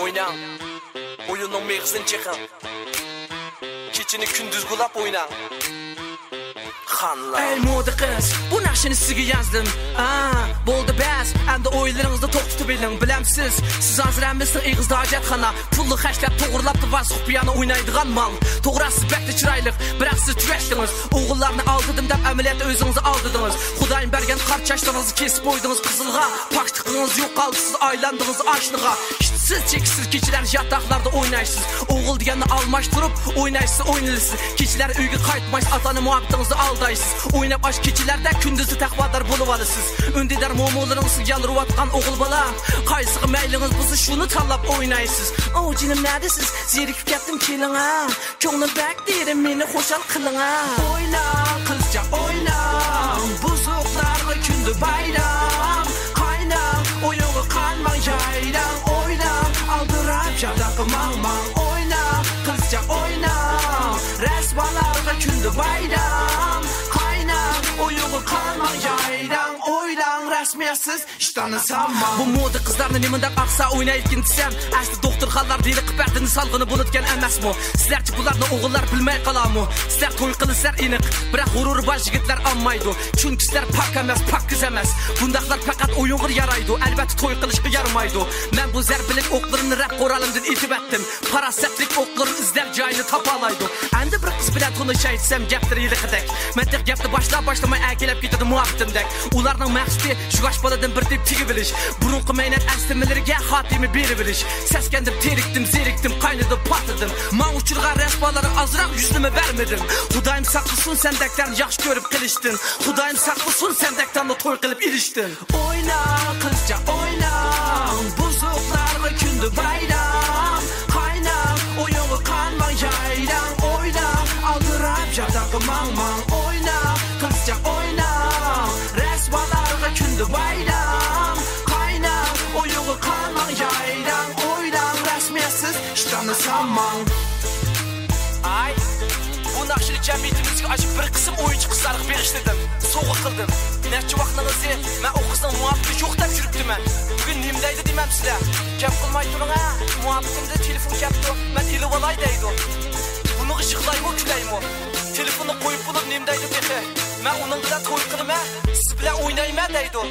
Oynan. Oyunun mevzini çekin. Keçini gündüz qulab oynan. Xanlar. Ey moda kız, bu naşını sizga yazdım. Bo'ldi bas, endi o'ylaringizni to'xtatib eling, bilamsiz. Siz hozir hammasini ig'izda hojatxona, pulni hashlab to'g'rilab va suhbiyani o'ynaydigan mal. To'g'risi bakda chiroyli, biroq siz tugashdingiz. O'g'illarni oldidim deb amaliyotda o'zingizni oldidingiz. Xudoyim bergan qarchashlaringizni kesib qo'ydingiz qizilga. Paqtiqingiz yo'qoldi, siz aylandingiz oshniga. Siz cheksiz kechalar yataqlarda o'ynaysiz. O'g'il deganni almashtirib o'ynaysiz, o'ynaysiz. Kechalar uyga qaytmaysiz, otani muhabbatingizni aldaysiz. O'ynab ash kechalarda kunduzi taqvodor bo'lib olasiz. Undidar mo'molaringizni yalırıvatqan o'g'il bola. Qaysiga maylingiz bo'lsa shuni tanlab o'ynaysiz. Jinim nadesiz? Zerikib ketdim keling ha. Ko'nglim bak derim, meni xo'shal qiling ha. O'yna, qizcha o'yna. Buzuqlarga kundi bayram. Qayna, o'yinga qanmang jaydan. O'yna, aldirab jadaqa mang. O'yna, qizcha o'yna. Rasmalarga kundi bayram. Qayna, o'yinga qanmang jaydan. O'ylang rasmiyasiz ishtani samma. Bu moda qizlarni nimandaq aqsa o'ynayotgan desam, asli doktorxonlar deyli qipardini salg'ini bo'ladigan emasmi? Sizlarchi bularni o'g'illar bilmay qolarmi? Sizlar to'y qilsizlar aniq, biroq g'ururi bor yigitlar olmaydi. Chunki sizlar pak emas, pakkiz emas. Bundaqlar faqat o'yinga yaraydi, albatta to'y qilishga yaramaydi. Men bu zarbilik o'qlarini raq qo'ralimdan etib etdim. Parasatlik o'qlarini izlab joyini topalaydi. Endi bir qiz bilan tanishaytsam gaplar yiliqidek. Men tek gapni boshlamay akilab ketadi muhabbatimdek. Ularning maqsadi yosh boladan bir deb tigi bilish. Burunqi mehnat aslimalariga xotimi berib bilish. Saskandim, terikdim, zerikdim, qaynadim, patladim. Men uchirgan rasmlarni azroq yuzlimi bermedim. Xudoyim saqlasin sendaklarni yaxshi ko'rib qilishdin. Xudoyim saqlasin sendaklarni to'y qilib ilishdin. O'yna, qizcha o'yna. Buzuqlarga kundi bayram. Qayna, o'yinga qanmang jaydan. O'yna, aldirab jadaqa mang. O'yna, qizcha o'yna. Rasmalarga kundi bayram. Qayna, o'yinga qanmang jaydan. O'ylang rasmiyasiz ishtani samman. Ay, bu naqshlik jamiyatimizga ochib bir qism o'yinchi qizlarga berishdim. Sovg'a qildim. Necha vaqtingizga men o qizning muhabbati yo'q deb yuribdiman. Bugun nimdaydi demam sizlar. Gap qilmay turing ha. Muhabbatimda telefon kapdi. Men ilib olay deydi. Buni ishqlaymi, kulaymi? Telefonni qo'yib bo'lib nimdaydi dedi. Men uning bilan to'y qilaman, siz bilan o'ynayman deydi.